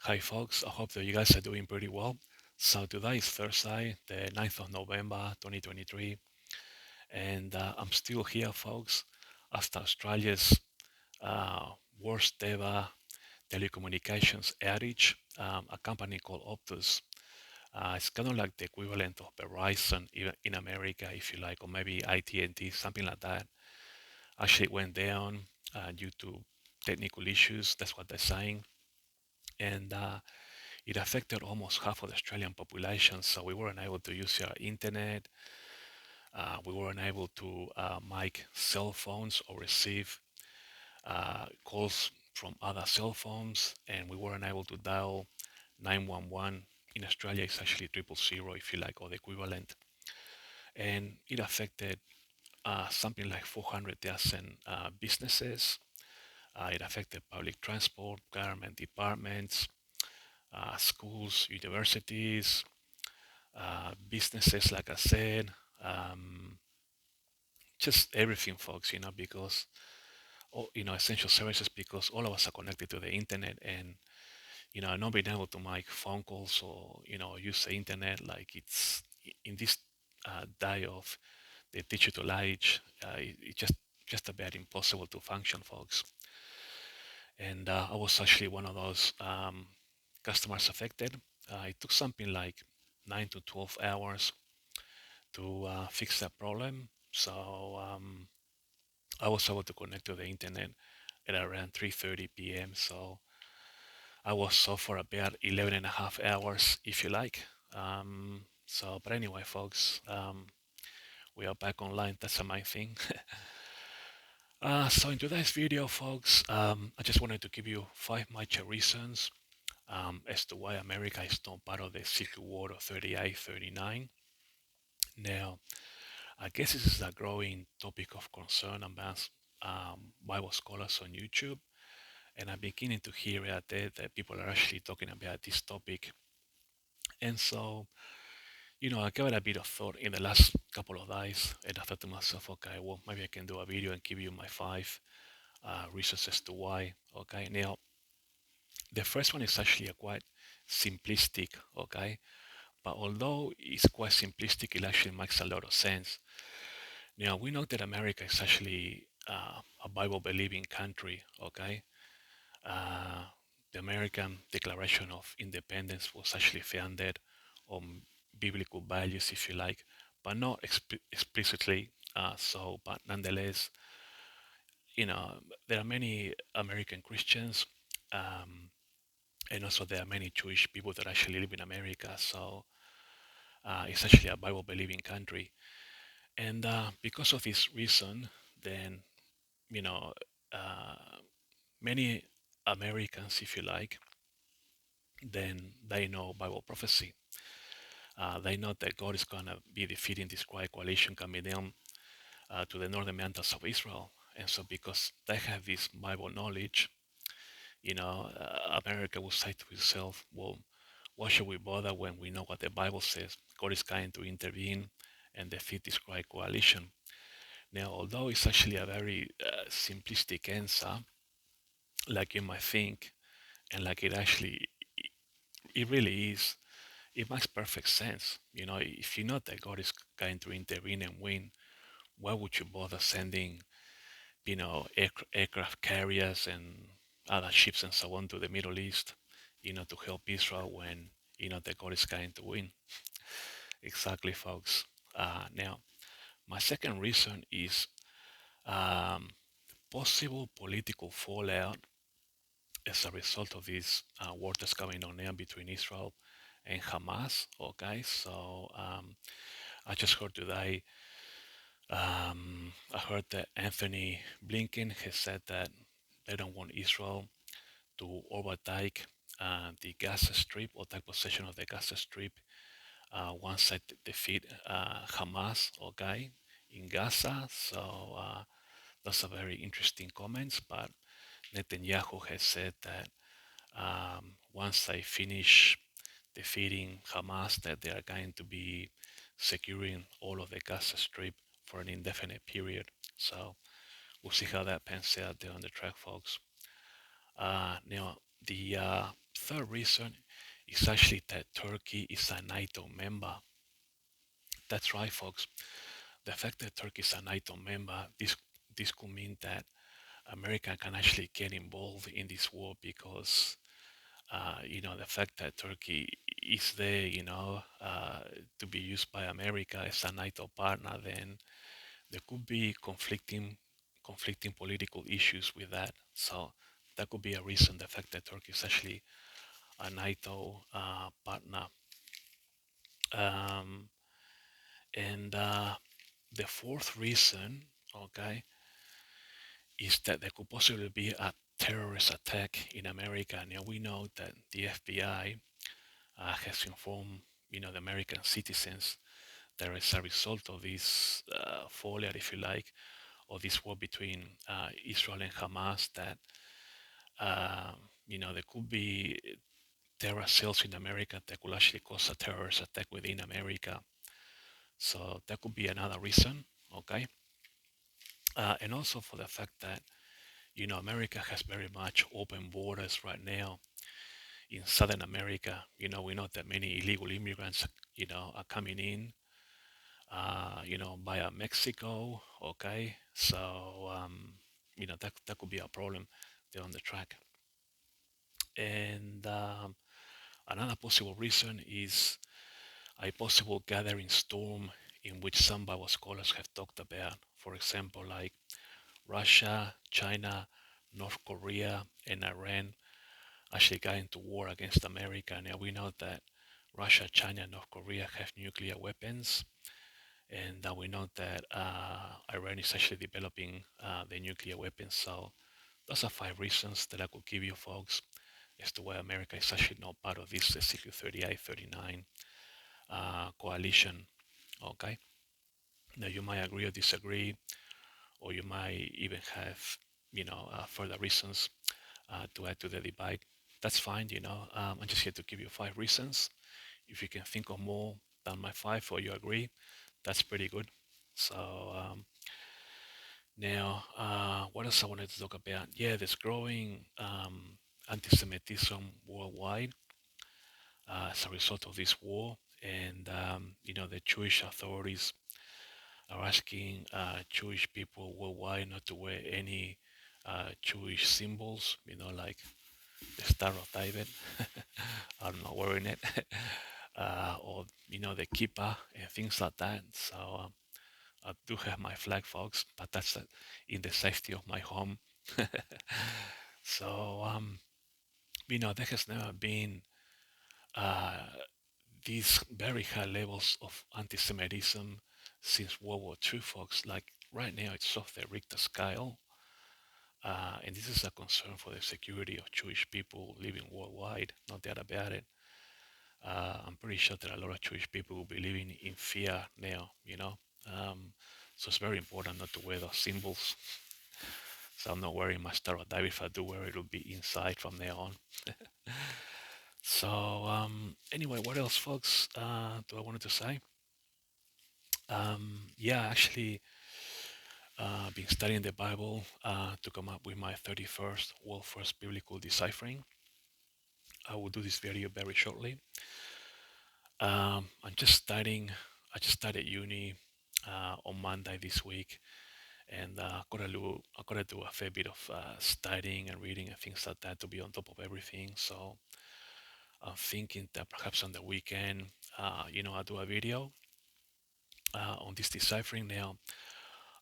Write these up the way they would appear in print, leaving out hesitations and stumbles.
Hi folks, I hope that you guys are doing pretty well. So today is Thursday, the 9th of November 2023, and I'm still here folks after Australia's uh, worst ever telecommunications outage. A company called Optus. It's kind of like the equivalent of Verizon in America, if you like, or maybe AT&T, something like that. Actually went down due to technical issues, that's what they're saying. And it affected almost half of the Australian population. So we weren't able to use our internet. We weren't able to make cell phones or receive calls from other cell phones, and we weren't able to dial 911. In Australia, it's actually 000, if you like, or the equivalent. And it affected something like 400,000 businesses. It affected public transport, government departments, schools, universities, businesses, like I said, um, just everything, folks, because, essential services, because all of us are connected to the internet, and, not being able to make phone calls or, use the internet, like it's in this day of the digital age, it's just about impossible to function, folks. And I was actually one of those customers affected. It took something like 9 to 12 hours to fix that problem. So I was able to connect to the internet at around 3:30 p.m. So I was off for about 11 and a half hours, if you like. But anyway, folks, we are back online. That's the main thing. So in today's video, folks, I just wanted to give you 5 major reasons as to why America is not part of the Civil War of 38, 39. Now, I guess this is a growing topic of concern amongst Bible scholars on YouTube, and I'm beginning to hear out there that people are actually talking about this topic. And so, I gave it a bit of thought in the last couple of days, and I thought to myself, okay, well, maybe I can do a video and give you my 5 reasons as to why. Okay, now the first one is actually a quite simplistic, okay, but although it's quite simplistic, it actually makes a lot of sense. Now, we know that America is actually a Bible believing country, okay? Uh, the American Declaration of Independence was actually founded on biblical values, if you like, but not explicitly so. But nonetheless, there are many American Christians, um, and also there are many Jewish people that actually live in America. So it's actually a Bible believing country. And because of this reason, then, you know, uh, many Americans, if you like, then they know Bible prophecy. They know that God is going to be defeating this great coalition coming down to the northern mountains of Israel. And so, because they have this Bible knowledge, America will say to itself, well, why should we bother when we know what the Bible says? God is going to intervene and defeat this great coalition. Now, although it's actually a very simplistic answer, like you might think, and like it really is, it makes perfect sense. If you know that God is going to intervene and win, why would you bother sending, aircraft carriers and other ships and so on to the Middle East, to help Israel when you know that God is going to win? Exactly, folks. Now, my second reason is um, possible political fallout as a result of this war that's going on now between Israel and Hamas. Okay, so I just heard today, I heard that Anthony Blinken has said that they don't want Israel to overtake the Gaza Strip or take possession of the Gaza Strip once they defeat Hamas, okay, in Gaza. So that's a very interesting comments, but Netanyahu has said that once they finish defeating Hamas, that they are going to be securing all of the Gaza Strip for an indefinite period. So we'll see how that pans out there on the track, folks. Now, the third reason is actually that Turkey is a NATO member. That's right, folks. The fact that Turkey is a NATO member, this could mean that America can actually get involved in this war because the fact that Turkey is there, to be used by America as a NATO partner, then there could be conflicting political issues with that. So that could be a reason, the fact that Turkey is actually a NATO partner. Um, and the fourth reason, okay, is that there could possibly be a terrorist attack in America. Now we know that the FBI has informed, the American citizens that as a result of this failure, if you like, or this war between Israel and Hamas, that there could be terror cells in America that could actually cause a terrorist attack within America. So that could be another reason, okay? And also for the fact that, America has very much open borders right now in Southern America. We know that many illegal immigrants, are coming in, via Mexico, okay? So, that could be a problem there on the track. And another possible reason is a possible gathering storm in which some Bible scholars have talked about. For example, like Russia, China, North Korea, and Iran actually got into war against America. Now we know that Russia, China, and North Korea have nuclear weapons, and we know that Iran is actually developing the nuclear weapons. So those are 5 reasons that I could give you, folks, as to why America is actually not part of this Ezekiel 38, 39 coalition. Okay. Now you might agree or disagree, or you might even have, further reasons to add to the debate. That's fine. I'm just here to give you 5 reasons. If you can think of more than my 5, or you agree, that's pretty good. So now, what else I wanted to talk about? Yeah, there's growing anti-Semitism worldwide as a result of this war, and the Jewish authorities are asking Jewish people worldwide not to wear any Jewish symbols, like the Star of David. I'm not wearing it, or the kippah and things like that. So I do have my flag, folks, but that's in the safety of my home. So there has never been uh, these very high levels of anti-Semitism since World War II, folks. Like right now, it's off the Richter scale. And this is a concern for the security of Jewish people living worldwide, no doubt about it. I'm pretty sure that a lot of Jewish people will be living in fear now, so it's very important not to wear those symbols. So I'm not wearing my Star of David. If I do wear it, it'll be inside from now on. So anyway, what else, folks, do I wanted to say? Yeah, actually, been studying the Bible to come up with my 31st World First Biblical Deciphering. I will do this video very shortly. I'm just studying. I just started uni on Monday this week, and I gotta do a fair bit of studying and reading and things like that to be on top of everything. So I'm thinking that perhaps on the weekend, I'll do a video on this deciphering. Now,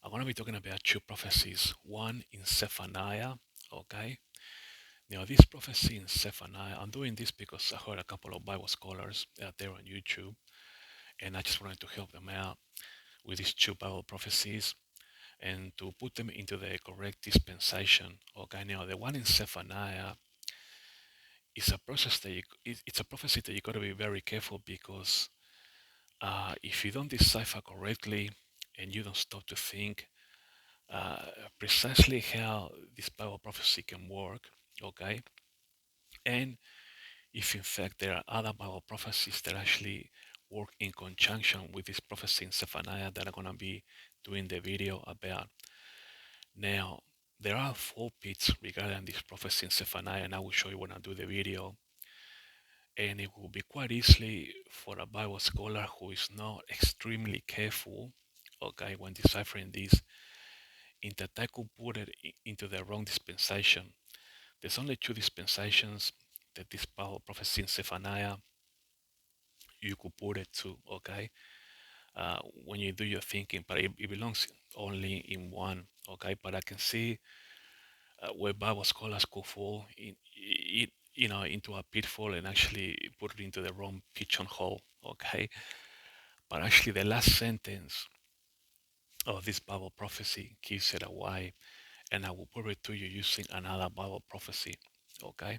I'm gonna be talking about 2 prophecies. One in Zephaniah, okay. Now, this prophecy in Zephaniah, I'm doing this because I heard a couple of Bible scholars out there on YouTube, and I just wanted to help them out with these 2 Bible prophecies and to put them into the correct dispensation. Okay, now the one in Zephaniah is a process that it's a prophecy that you got to be very careful, because if you don't decipher correctly and you don't stop to think uh, precisely how this Bible prophecy can work, okay, and if in fact there are other Bible prophecies that actually work in conjunction with this prophecy in Zephaniah that I'm going to be doing the video about. Now, there are 4 pits regarding this prophecy in Zephaniah, and I will show you when I do the video. And it will be quite easily for a Bible scholar who is not extremely careful, okay, when deciphering this, in that they could put it into the wrong dispensation. There's only two dispensations that this Bible prophecy in Zephaniah you could put it to, okay, when you do your thinking, but it belongs only in one, okay. But I can see where Bible scholars could fall in it, into a pitfall and actually put it into the wrong pigeonhole, okay. But actually, the last sentence of this Bible prophecy gives it away, and I will put it to you using another Bible prophecy, okay.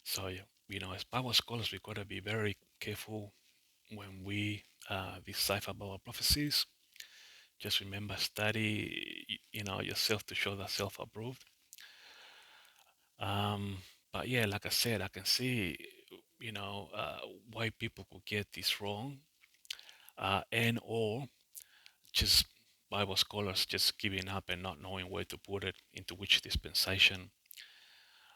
So as Bible scholars, we gotta be very careful when we decipher Bible prophecies. Just remember, study, yourself to show that self-approved. Um, but yeah, like I said, I can see, why people could get this wrong, and or just Bible scholars just giving up and not knowing where to put it into which dispensation.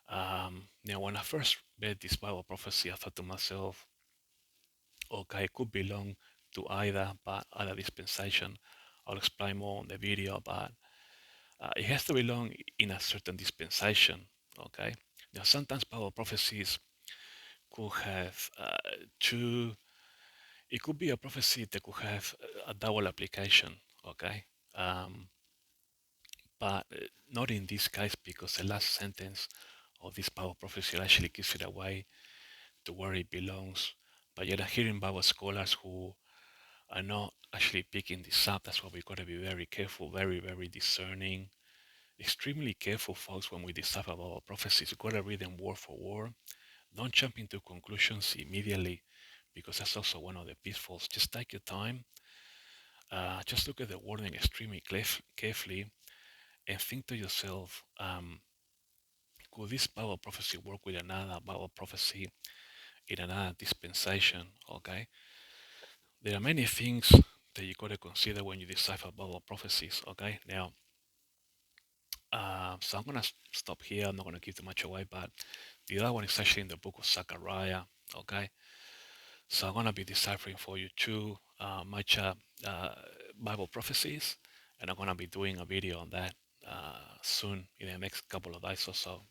Now, when I first read this Bible prophecy, I thought to myself, okay, it could belong to either dispensation. I'll explain more on the video, but it has to belong in a certain dispensation. Okay. Now, sometimes Bible prophecies could have two. It could be a prophecy that could have a double application. Okay. Um, but not in this case, because the last sentence of this Bible prophecy actually gives it away to where it belongs. But yet, I'm hearing Bible scholars who are not actually picking this up. That's why we got to be very careful, very, very discerning, extremely careful, folks, when we decipher about prophecies. We got to read them word for word. Don't jump into conclusions immediately, because that's also one of the pitfalls. Just take your time. Just look at the wording extremely carefully and think to yourself, could this Bible prophecy work with another Bible prophecy in another dispensation? Okay. There are many things that you got to consider when you decipher Bible prophecies. Okay. Now, so I'm gonna stop here. I'm not gonna give too much away, but the other one is actually in the book of Zechariah. Okay. So I'm gonna be deciphering for you two much Bible prophecies, and I'm gonna be doing a video on that soon in the next couple of days or so.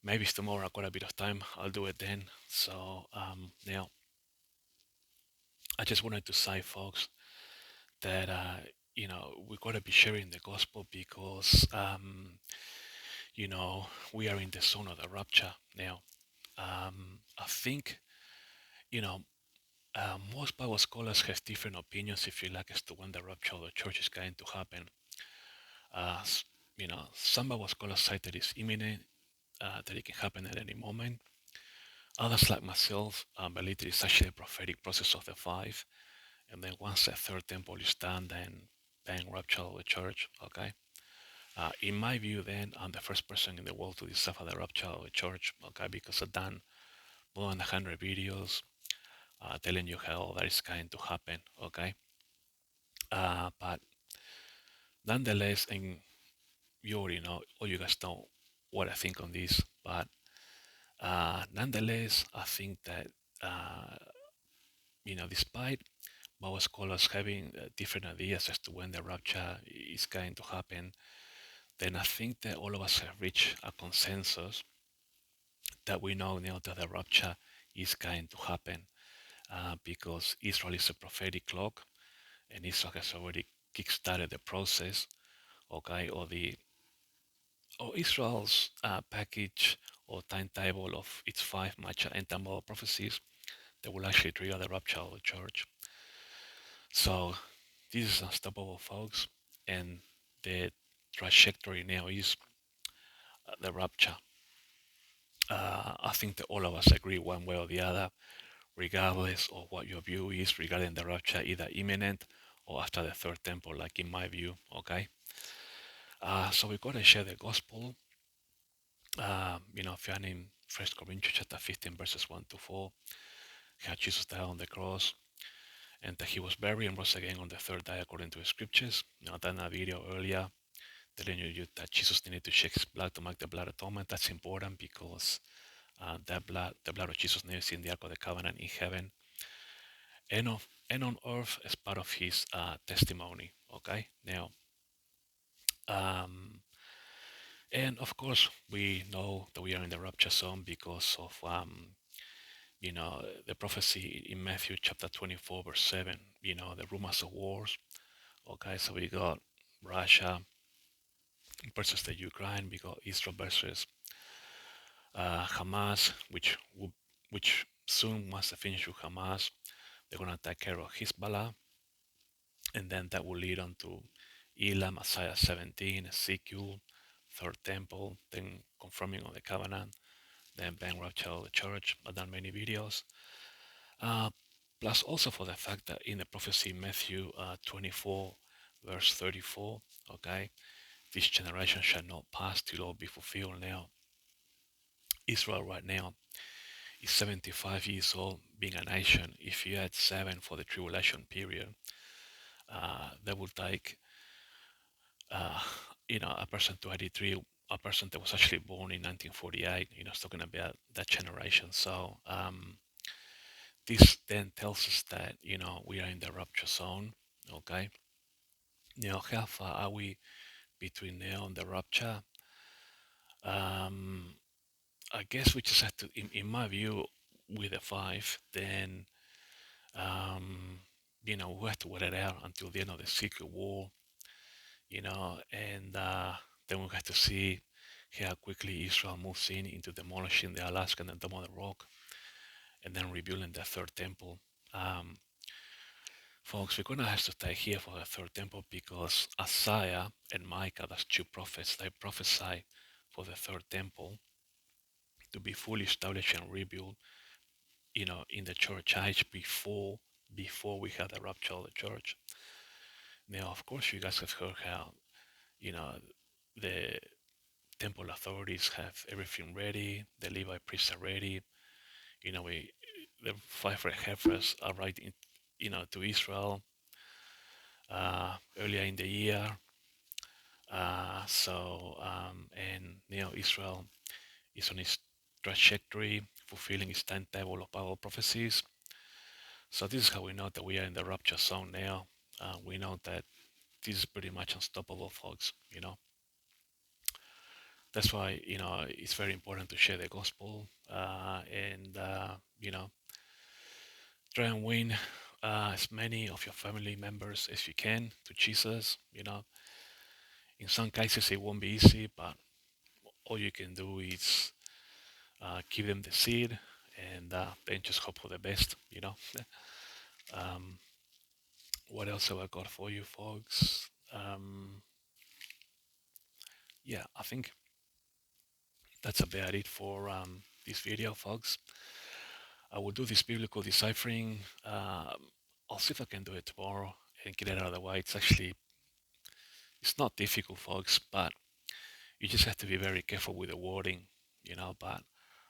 Maybe it's tomorrow. I've got a bit of time. I'll do it then. So now, I just wanted to say, folks, that we got to be sharing the gospel, because we are in the zone of the rapture now. I think you know most Bible scholars have different opinions, if you like, as to when the rapture of the church is going to happen. Uh, some Bible scholars say that it's imminent, that it can happen at any moment. Others, like myself, believe that it's actually a prophetic process of the five, and then once the third temple is done, then bang, rapture of the church. Okay. In my view, then, I'm the first person in the world to decipher the rapture of the church, okay, because I've done more than 100 videos telling you how that is going to happen, okay. But nonetheless, and you already know, or you guys know what I think on this, but nonetheless, I think that, despite Bible scholars having different ideas as to when the rapture is going to happen, then I think that all of us have reached a consensus that we know now that the rapture is going to happen, because Israel is a prophetic clock, and Israel has already kickstarted the process, okay, or Israel's package or timetable of its five major end time prophecies that will actually trigger the rapture of the church. So this is unstoppable, folks, and the trajectory now is the rapture. I think that all of us agree one way or the other, regardless of what your view is regarding the rapture, either imminent or after the third temple, like in my view. Okay. So we got to share the gospel. If you're in 1 Corinthians chapter 15, verses 1 to 4, how Jesus died on the cross, and that he was buried and rose again on the third day according to the scriptures. I've done a video earlier telling you that Jesus needed to shed his blood to make the blood atonement. That's important, because the blood of Jesus nails in the Ark of the Covenant in heaven and on earth as part of his testimony. Okay, now, um, and of course, we know that we are in the rapture zone because of the prophecy in Matthew chapter 24, verse 7. The rumors of wars. Okay, so we got Russia versus the Ukraine. We got Israel versus Hamas, which soon, once they finish with Hamas, they're going to take care of Hezbollah, and then that will lead on to Elam, Isaiah 17, Ezekiel, Third Temple, then confirming on the covenant, then bankruptcy of the church. I've done many videos. Uh, Plus also for the fact that in the prophecy Matthew 24, verse 34, okay, this generation shall not pass till all be fulfilled. Now, Israel right now is 75 years old, being a nation. If you add 7 for the tribulation period, that will take, uh, a person to 83, a person that was actually born in 1948, it's talking about that generation. So this then tells us that, we are in the rapture zone, okay? How far are we between now and the rapture? Um, I guess we just have to, in my view, with the 5, then, we have to wait it out until the end of the Secret War, and then we have to see how quickly Israel moves into demolishing the Alaskan and Dome of the Rock, and then rebuilding the Third Temple. Um, Folks, we're going to have to stay here for the Third Temple because Isaiah and Micah, that's 2 prophets, they prophesy for the Third Temple to be fully established and rebuilt, in the church age before we have the rapture of the church. Now, of course, you guys have heard how, the temple authorities have everything ready, the Levi priests are ready, the 5 red heifers are right in, to Israel earlier in the year. And Israel is on its trajectory, fulfilling its timetable of Bible prophecies. So this is how we know that we are in the rapture zone now. We know that this is pretty much unstoppable, folks. That's why it's very important to share the gospel and try and win as many of your family members as you can to Jesus. In some cases it won't be easy, but all you can do is give them the seed and then just hope for the best. um, what else have I got for you, folks? Yeah, I think that's about it for this video, folks. I will do this biblical deciphering. I'll see if I can do it tomorrow and get it out of the way. It's not difficult, folks, but you just have to be very careful with the wording, but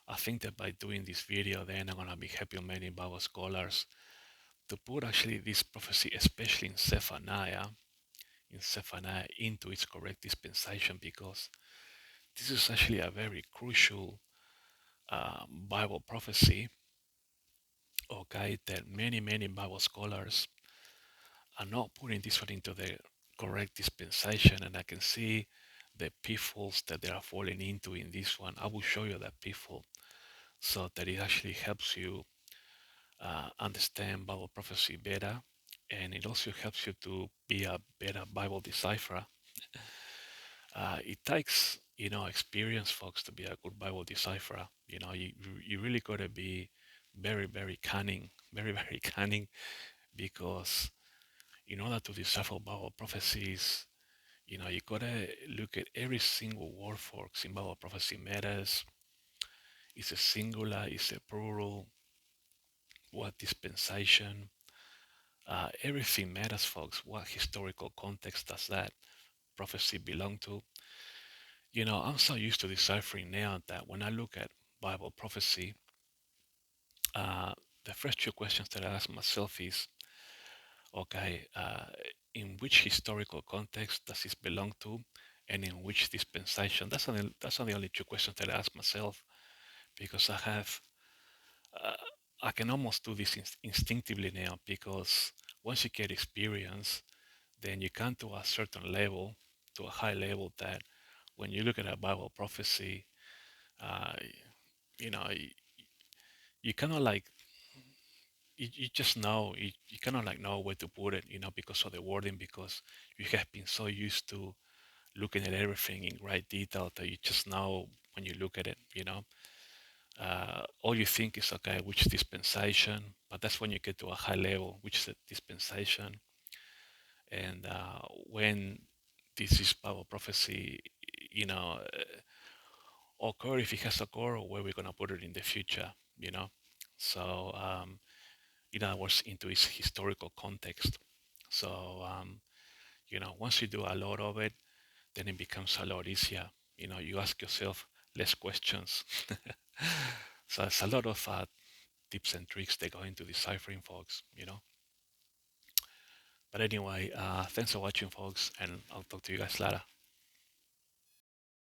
I think that by doing this video, then I'm going to be helping many Bible scholars to put actually this prophecy, especially in Zephaniah, into its correct dispensation, because this is actually a very crucial Bible prophecy, okay, that many Bible scholars are not putting this one into the correct dispensation, and I can see the pitfalls that they are falling into in this one. I will show you that pitfall so that it actually helps you understand Bible prophecy better, and it also helps you to be a better Bible decipherer. It takes experience, folks, to be a good Bible decipherer. You really got to be very cunning, very cunning, because in order to decipher Bible prophecies, you got to look at every single word, folks. In Bible prophecy matters. Is a singular? Is a plural? What dispensation? Everything matters, folks. What historical context does that prophecy belong to? I'm so used to deciphering now that when I look at Bible prophecy, uh, the first 2 questions that I ask myself is, okay, in which historical context does this belong to, and in which dispensation? That's not the only 2 questions that I ask myself, because uh, I can almost do this instinctively now, because once you get experience, then you come to a certain level, to a high level, that when you look at a Bible prophecy, uh, you know, you kind of like, you just know, you kind of like know where to put it, because of the wording, because you have been so used to looking at everything in great detail that you just know when you look at it, all you think is, okay, which dispensation, but that's when you get to a high level, which is a dispensation, and when this is Bible prophecy, you know, occur, if it has occurred, or where we're gonna put it in the future, So, in other words, into its historical context. So, once you do a lot of it, then it becomes a lot easier. You ask yourself less questions. So it's a lot of tips and tricks that go into deciphering, folks. But anyway, thanks for watching, folks, and I'll talk to you guys later.